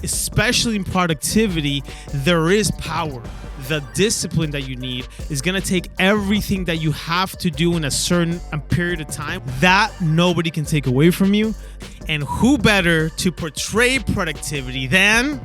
especially in productivity, there is power. The discipline that you need is going to take everything that you have to do in a certain period of time that nobody can take away from you. And who better to portray productivity than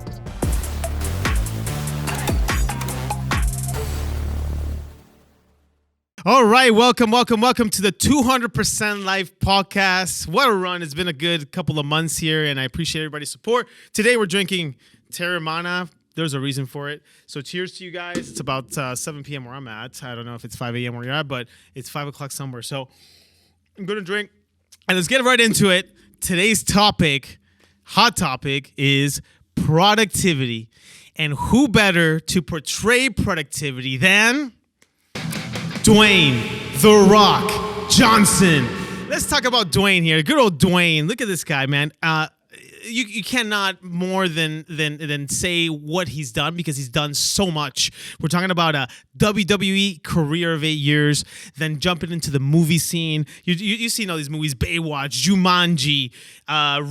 all right, welcome to the 200% Life podcast. What a run. It's been a good couple of months here, and I appreciate everybody's support. Today, we're drinking Teremana. There's a reason for it. So cheers to you guys. It's about 7 p.m. where I'm at. I don't know if it's 5 a.m. where you're at, but it's 5 o'clock somewhere. So I'm going to drink, and let's get right into it. Today's topic, hot topic, is productivity. And who better to portray productivity than Dwayne "The Rock" Johnson. Let's talk about Dwayne here. Good old Dwayne. Look at this guy, man. You cannot more than say what he's done, because he's done so much. We're talking about a WWE career of 8 years, then jumping into the movie scene. You've seen all these movies: Baywatch, Jumanji,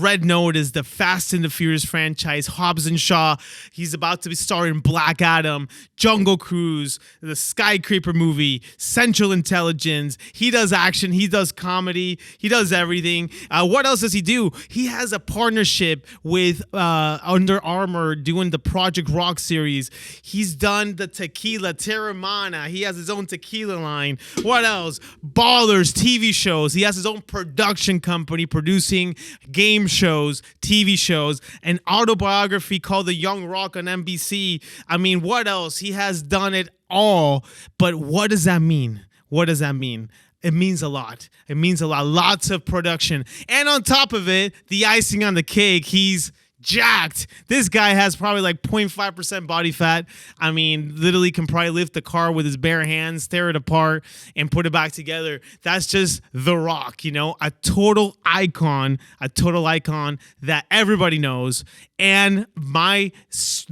Red Notice, the Fast and the Furious franchise, Hobbs and Shaw. He's about to be starring Black Adam, Jungle Cruise, the Skyscraper movie, Central Intelligence. He does action, he does comedy, he does everything. What else does he do? He has a partnership with Under Armour doing the Project Rock series. He's done the tequila, Teremana. He has his own tequila line. What else? Ballers, TV shows. He has his own production company producing game shows, TV shows, an autobiography called The Young Rock on NBC. I mean, what else? He has done it all. But what does that mean? What does that mean? It means a lot. It means a lot. Lots of production. And on top of it, the icing on the cake, he's jacked. This guy has probably like 0.5% body fat. I mean, literally can probably lift the car with his bare hands, tear it apart, and put it back together. That's just The Rock, you know, a total icon that everybody knows. And my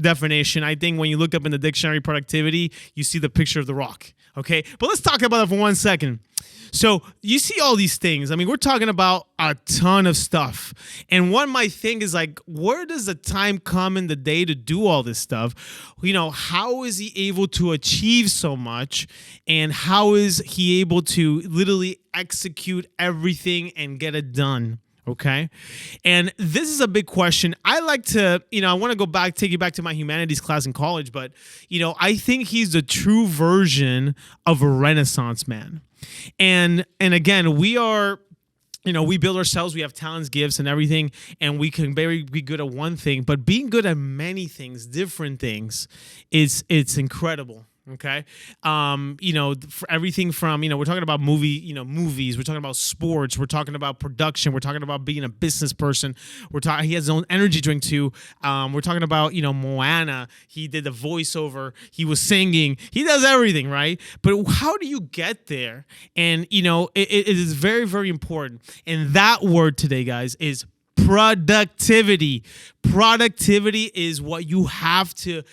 definition, I think when you look up in the dictionary productivity, you see the picture of The Rock. Okay, but let's talk about it for 1 second. So you see all these things. I mean, we're talking about a ton of stuff. And one might think is like, where does the time come in the day to do all this stuff? You know, how is he able to achieve so much? And how is he able to literally execute everything and get it done? Okay. And this is a big question. I like to, I want to take you back to my humanities class in college, but, I think he's the true version of a Renaissance man. And again, we are, we build ourselves, we have talents, gifts, and everything, and we can be good at one thing, but being good at many things, different things, it's incredible. Okay. For everything from, we're talking about movies, we're talking about sports, we're talking about production, we're talking about being a business person. He has his own energy drink too. We're talking about, Moana. He did the voiceover. He was singing. He does everything, right? But how do you get there? And, it is very, very important. And that word today, guys, is productivity. Productivity is what you have to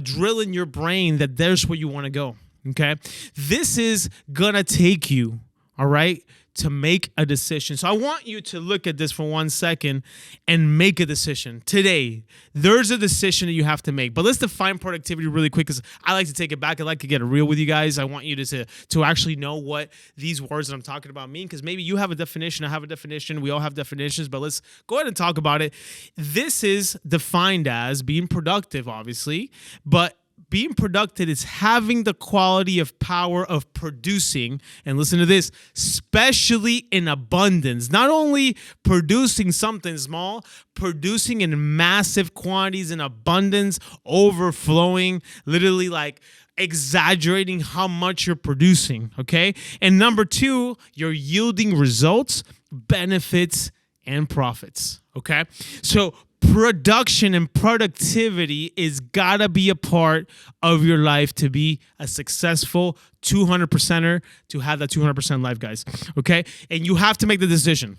drill in your brain, that there's where you want to go. Okay, this is gonna take you, all right, to make a decision. So I want you to look at this for 1 second and make a decision today. There's a decision that you have to make. But let's define productivity really quick, because I like to take it back. I like to get it real with you guys. I want you to actually know what these words that I'm talking about mean, because maybe you have a definition, I have a definition, we all have definitions, but let's go ahead and talk about it. This is defined as being productive, obviously, but being productive is having the quality of power of producing, and listen to this, especially in abundance. Not only producing something small, producing in massive quantities, in abundance, overflowing, literally like exaggerating how much you're producing, okay? And number 2, you're yielding results, benefits, and profits, okay? So production and productivity is gotta be a part of your life to be a successful 200%er, to have that 200% life, guys, okay? And you have to make the decision.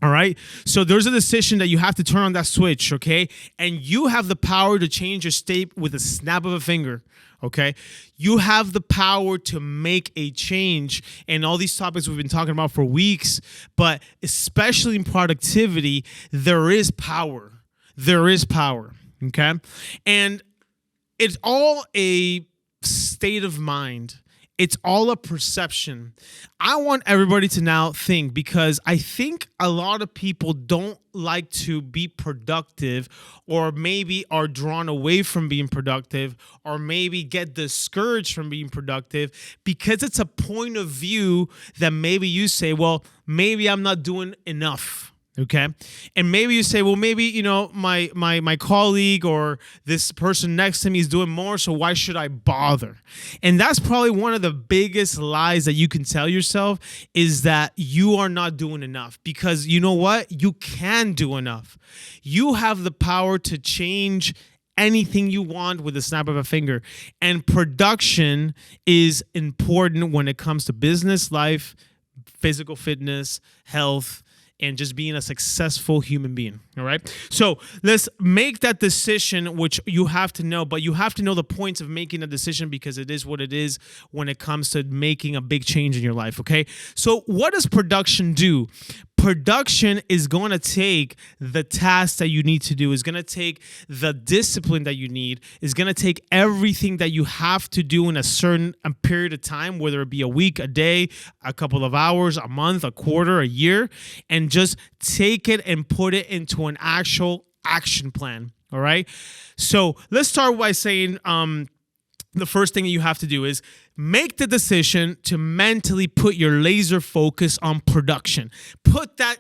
All right. So there's a decision that you have to turn on that switch. Okay. And you have the power to change your state with a snap of a finger. Okay. You have the power to make a change. And all these topics we've been talking about for weeks, but especially in productivity, there is power. there is power. Okay. And it's all a state of mind. It's all a perception. I want everybody to now think, because I think a lot of people don't like to be productive, or maybe are drawn away from being productive, or maybe get discouraged from being productive because it's a point of view that maybe you say, well, maybe I'm not doing enough. Okay. And maybe you say, well, maybe, my colleague or this person next to me is doing more, so why should I bother? And that's probably one of the biggest lies that you can tell yourself, is that you are not doing enough. Because you know what? You can do enough. You have the power to change anything you want with a snap of a finger. And production is important when it comes to business, life, physical fitness, health, and just being a successful human being. All right. So let's make that decision, which you have to know, but you have to know the points of making a decision, because it is what it is when it comes to making a big change in your life. Okay. So what does production do? Production is going to take the task that you need to do, is going to take the discipline that you need, is going to take everything that you have to do in a certain period of time, whether it be a week, a day, a couple of hours, a month, a quarter, a year, and just take it and put it into an actual action plan. All right. So let's start by saying, the first thing that you have to do is make the decision to mentally put your laser focus on production. Put that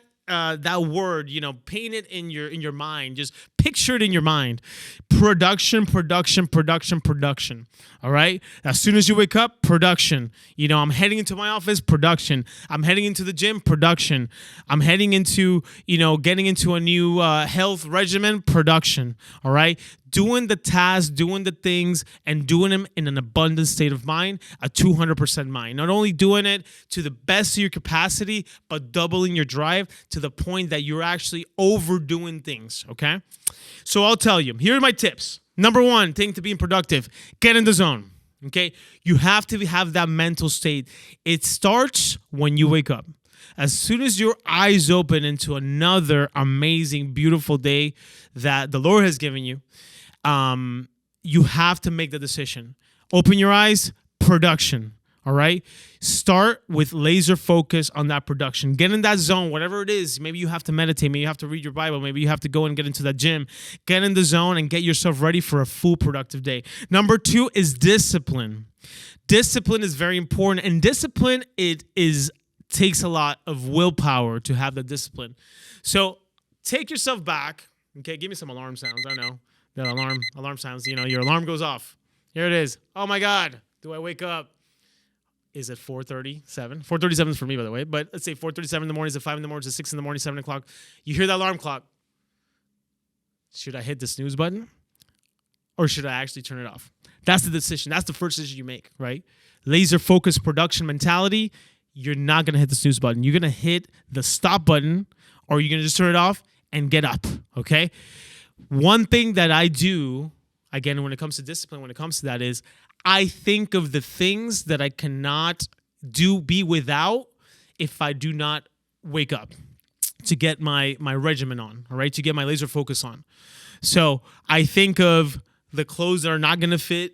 word, paint it in your mind. Just picture it in your mind. Production, production, production, production. All right. As soon as you wake up, production. I'm heading into my office, production. I'm heading into the gym, production. I'm heading into, getting into a new health regimen, production. All right. Doing the tasks, doing the things, and doing them in an abundant state of mind, a 200% mind. Not only doing it to the best of your capacity, but doubling your drive to the point that you're actually overdoing things, okay? So I'll tell you, here are my tips. Number one thing to being productive, get in the zone, okay? You have to have that mental state. It starts when you wake up. As soon as your eyes open into another amazing, beautiful day that the Lord has given you, you have to make the decision. Open your eyes, production. All right. Start with laser focus on that production. Get in that zone, whatever it is. Maybe you have to meditate. Maybe you have to read your Bible. Maybe you have to go and get into that gym. Get in the zone and get yourself ready for a full productive day. Number two is discipline. Discipline is very important. And discipline, takes a lot of willpower to have the discipline. So take yourself back. Okay. Give me some alarm sounds. I know. The alarm sounds, your alarm goes off. Here it is. Oh my God. Do I wake up? Is it 4:37? 4:37 is for me, by the way. But let's say 4:37 in the morning, is it 5 in the morning, is it 6 in the morning, 7 o'clock? You hear that alarm clock. Should I hit the snooze button? Or should I actually turn it off? That's the decision. That's the first decision you make, right? Laser focused production mentality. You're not going to hit the snooze button. You're going to hit the stop button, or you're going to just turn it off and get up, okay? One thing that I do, again, when it comes to discipline, when it comes to that, is I think of the things that I cannot be without if I do not wake up, to get my regimen on, all right, to get my laser focus on. So I think of the clothes that are not going to fit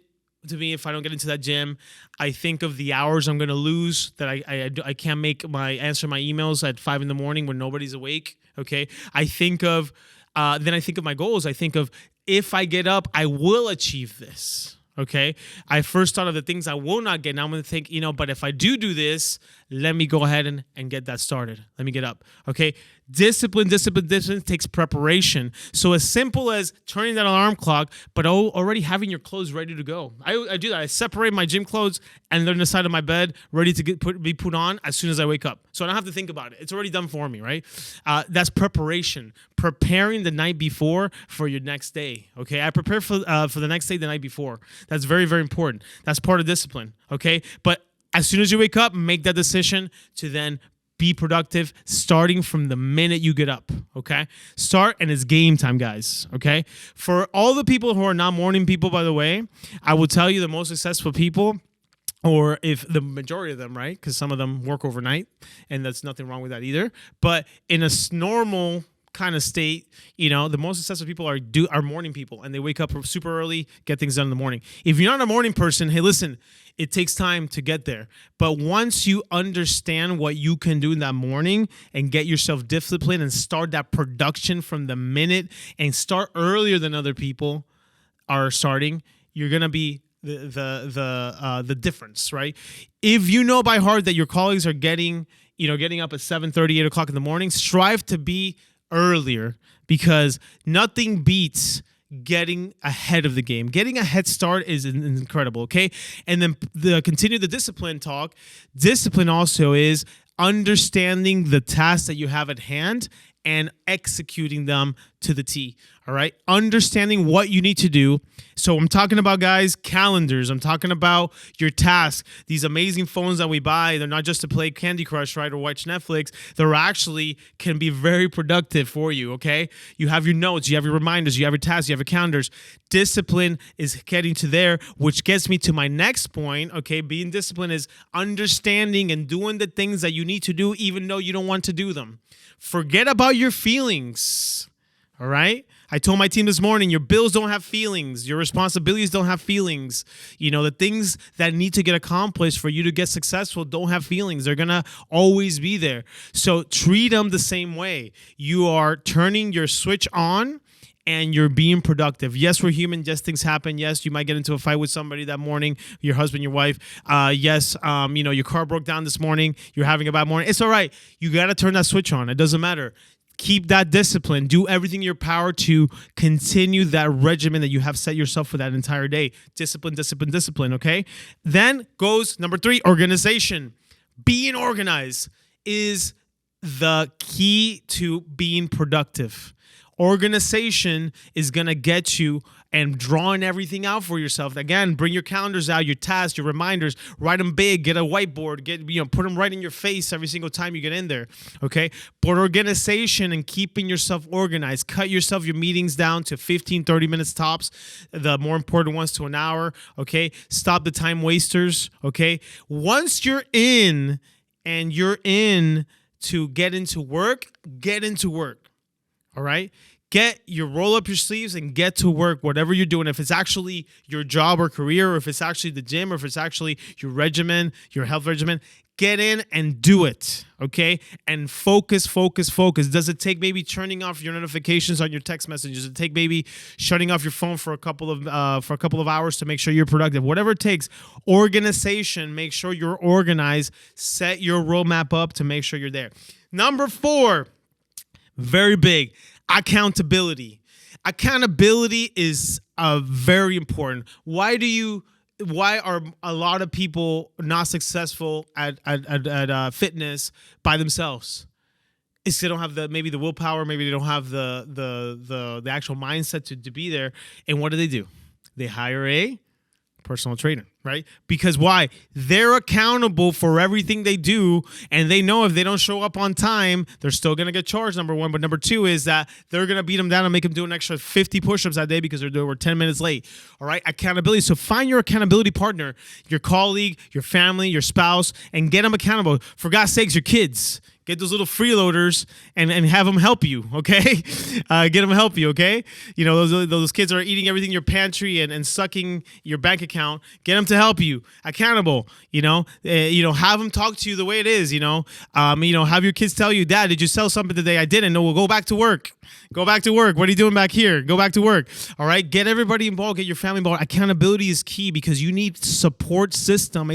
to me if I don't get into that gym. I think of the hours I'm going to lose, that I can't answer my emails at 5 in the morning when nobody's awake, okay? I think of then I think of my goals. I think of, if I get up, I will achieve this. Okay. I first thought of the things I will not get. Now I'm going to think, but if I do this, let me go ahead and get that started. Let me get up. Okay. Discipline takes preparation. So as simple as turning that alarm clock, but already having your clothes ready to go. I do that. I separate my gym clothes and they're on the side of my bed, ready to be put on as soon as I wake up. So I don't have to think about it. It's already done for me, right? That's preparation. Preparing the night before for your next day. Okay. I prepare for the next day the night before. That's very, very important. That's part of discipline. Okay. But as soon as you wake up, make that decision to then be productive, starting from the minute you get up, okay? Start, and it's game time, guys, okay? For all the people who are not morning people, by the way, I will tell you the most successful people, or if the majority of them, right? Because some of them work overnight, and that's nothing wrong with that either. But in a normal kind of state, the most successful people are morning people, and they wake up super early, get things done in the morning. If you're not a morning person, hey, listen, it takes time to get there. But once you understand what you can do in that morning and get yourself disciplined and start that production from the minute and start earlier than other people are starting, you're gonna be the difference, right? If you know by heart that your colleagues are getting up at 7:30, 8 o'clock in the morning, strive to be earlier, because nothing beats getting ahead of the game. Getting a head start is incredible, okay? And then continue the discipline talk. Discipline also is understanding the tasks that you have at hand and executing them to the T, all right? Understanding what you need to do. So I'm talking about, guys, calendars. I'm talking about your tasks. These amazing phones that we buy, they're not just to play Candy Crush, right, or watch Netflix. They're actually can be very productive for you, okay? You have your notes, you have your reminders, you have your tasks, you have your calendars. Discipline is getting to there, which gets me to my next point, okay? Being disciplined is understanding and doing the things that you need to do even though you don't want to do them. Forget about your feelings, all right? I told my team this morning, your bills don't have feelings. Your responsibilities don't have feelings. The things that need to get accomplished for you to get successful don't have feelings. They're going to always be there. So treat them the same way. You are turning your switch on and you're being productive. Yes, we're human. Yes, things happen. Yes, you might get into a fight with somebody that morning, your husband, your wife. Yes, your car broke down this morning. You're having a bad morning. It's all right. You got to turn that switch on. It doesn't matter. Keep that discipline. Do everything in your power to continue that regimen that you have set yourself for that entire day. Discipline, discipline, discipline, okay? Then goes number 3, organization. Being organized is the key to being productive. Organization is going to get you and drawing everything out for yourself. Again, bring your calendars out, your tasks, your reminders, write them big, get a whiteboard, put them right in your face every single time you get in there, okay? But organization and keeping yourself organized. Cut your meetings down to 15, 30 minutes tops, the more important ones to an hour, okay? Stop the time wasters, okay? Once you're in and you're in to get into work, all right? Roll up your sleeves and get to work, whatever you're doing. If it's actually your job or career, or if it's actually the gym, or if it's actually your regimen, your health regimen, get in and do it, okay? And focus. Does it take maybe turning off your notifications on your text messages? Does it take maybe shutting off your phone for a couple of hours to make sure you're productive? Whatever it takes. Organization, make sure you're organized. Set your roadmap up to make sure you're there. Number 4, very big. Accountability. Accountability is very important. Why are a lot of people not successful at fitness by themselves? It's they don't have the willpower, maybe they don't have the actual mindset to be there. And what do? They hire a personal trainer, right? Because why? They're accountable for everything they do, and they know if they don't show up on time, they're still going to get charged, number 1. But number 2 is that they're going to beat them down and make them do an extra 50 push-ups that day because they were 10 minutes late, all right? Accountability. So find your accountability partner, your colleague, your family, your spouse, and get them accountable. For God's sakes, your kids. Get those little freeloaders and have them help you, okay? Get them to help you, okay? Those kids are eating everything in your pantry and sucking your bank account. Get them to help you. Accountable, have them talk to you the way it is, have your kids tell you, Dad, did you sell something today? I didn't. No, we'll go back to work. Go back to work. What are you doing back here? Go back to work. All right? Get everybody involved. Get your family involved. Accountability is key because you need a support system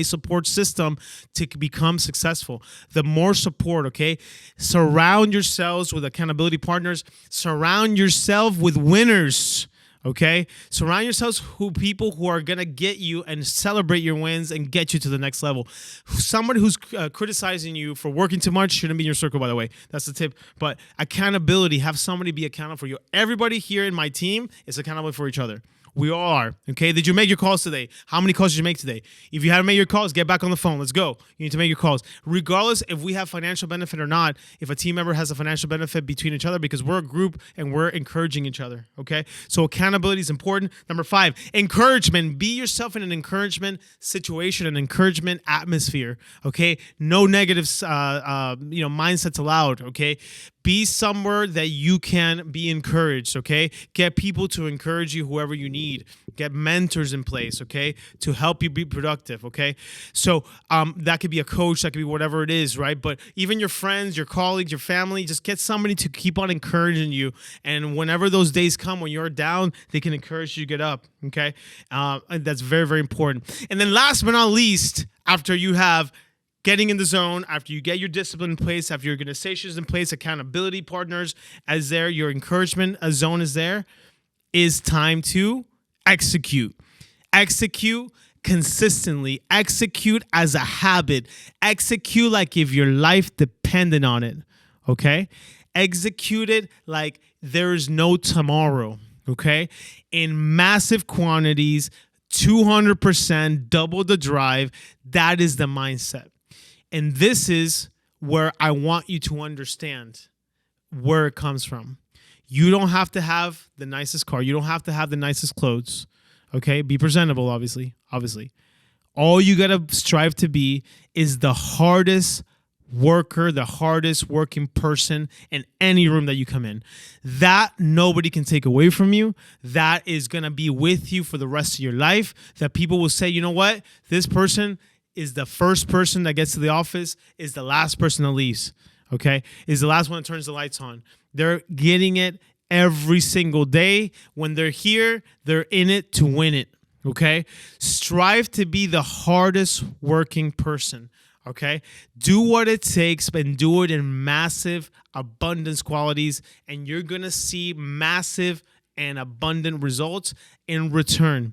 to become successful. The more support, okay? Surround yourselves with accountability partners. Surround yourself with winners. Okay? Surround yourselves with people who are going to get you and celebrate your wins and get you to the next level. Somebody who's criticizing you for working too much shouldn't be in your circle, by the way. That's the tip. But accountability, have somebody be accountable for you. Everybody here in my team is accountable for each other. We all are. Okay. Did you make your calls today? How many calls did you make today? If you haven't made your calls, get back on the phone. Let's go. You need to make your calls. Regardless if we have financial benefit or not, if a team member has a financial benefit between each other, because we're a group and we're encouraging each other. Okay. So accountability is important. Number 5, encouragement. Be yourself in an encouragement situation, an encouragement atmosphere. Okay. No negative, mindsets allowed. Okay. Be somewhere that you can be encouraged, okay? Get people to encourage you, whoever you need. Get mentors in place, okay, to help you be productive, okay? So that could be a coach, that could be whatever it is, right? But even your friends, your colleagues, your family, just get somebody to keep on encouraging you. And whenever those days come when you're down, they can encourage you to get up, okay? And that's very, very important. And then last but not least, after you have getting in the zone, after you get your discipline in place, after your organization is in place, accountability partners as there, your encouragement zone is there, is time to execute. Execute consistently. Execute as a habit. Execute like if your life depended on it, okay? Execute it like there is no tomorrow, okay? In massive quantities, 200%, double the drive. That is the mindset. And this is where I want you to understand where it comes from. You don't have to have the nicest car. You don't have to have the nicest clothes. Okay? Be presentable, obviously. All you got to strive to be is the hardest worker, the hardest working person in any room that you come in. That nobody can take away from you. That is going to be with you for the rest of your life. That people will say, you know what? This person is the first person that gets to the office, is the last person that leaves, okay? Is the last one that turns the lights on. They're getting it every single day. When they're here, they're in it to win it, okay? Strive to be the hardest working person, okay? Do what it takes and do it in massive abundance qualities, and you're going to see massive and abundant results in return.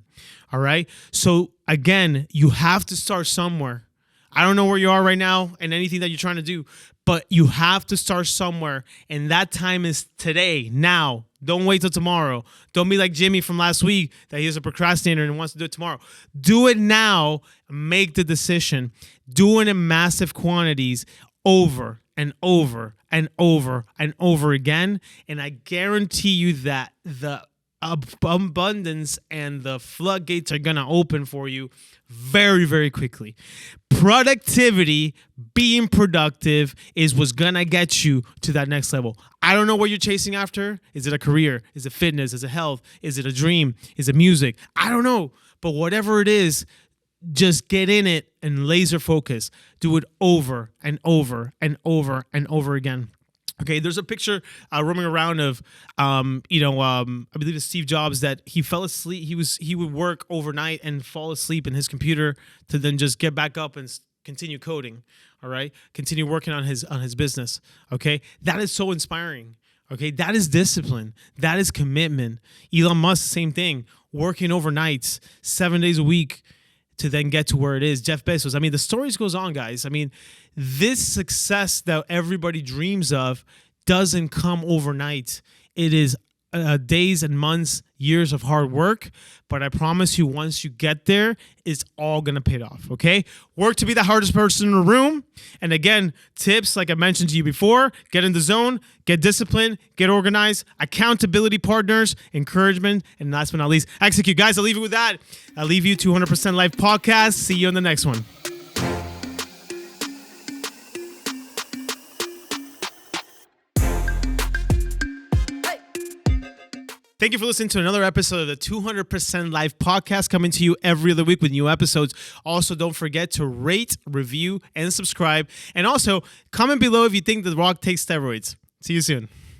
All right. So again, you have to start somewhere. I don't know where you are right now and anything that you're trying to do, but you have to start somewhere. And that time is today, now. Don't wait till tomorrow. Don't be like Jimmy from last week that he's a procrastinator and wants to do it tomorrow. Do it now. Make the decision. Do it in massive quantities over and over and over and over again. And I guarantee you that the abundance and the floodgates are going to open for you very, very quickly. Productivity, being productive is what's going to get you to that next level. I don't know what you're chasing after. Is it a career? Is it fitness? Is it health? Is it a dream? Is it music? I don't know. But whatever it is, just get in it and laser focus. Do it over and over and over and over again. Okay, there's a picture roaming around of, I believe it's Steve Jobs, that he fell asleep. He would work overnight and fall asleep in his computer to then just get back up and continue coding. All right, continue working on his business. Okay, that is so inspiring. Okay, that is discipline. That is commitment. Elon Musk, same thing, working overnights, 7 days a week to then get to where it is. Jeff Bezos. I mean, the stories goes on, guys. I mean, this success that everybody dreams of doesn't come overnight. It is days and months, years of hard work. But I promise you, once you get there, it's all going to pay off, okay? Work to be the hardest person in the room. And again, tips, like I mentioned to you before, get in the zone, get disciplined, get organized, accountability partners, encouragement, and last but not least, execute. Guys, I'll leave you with that. I'll leave you 200% Life Podcast. See you on the next one. Thank you for listening to another episode of the 200% Life Podcast, coming to you every other week with new episodes. Also, don't forget to rate, review, and subscribe. And also, comment below if you think The Rock takes steroids. See you soon.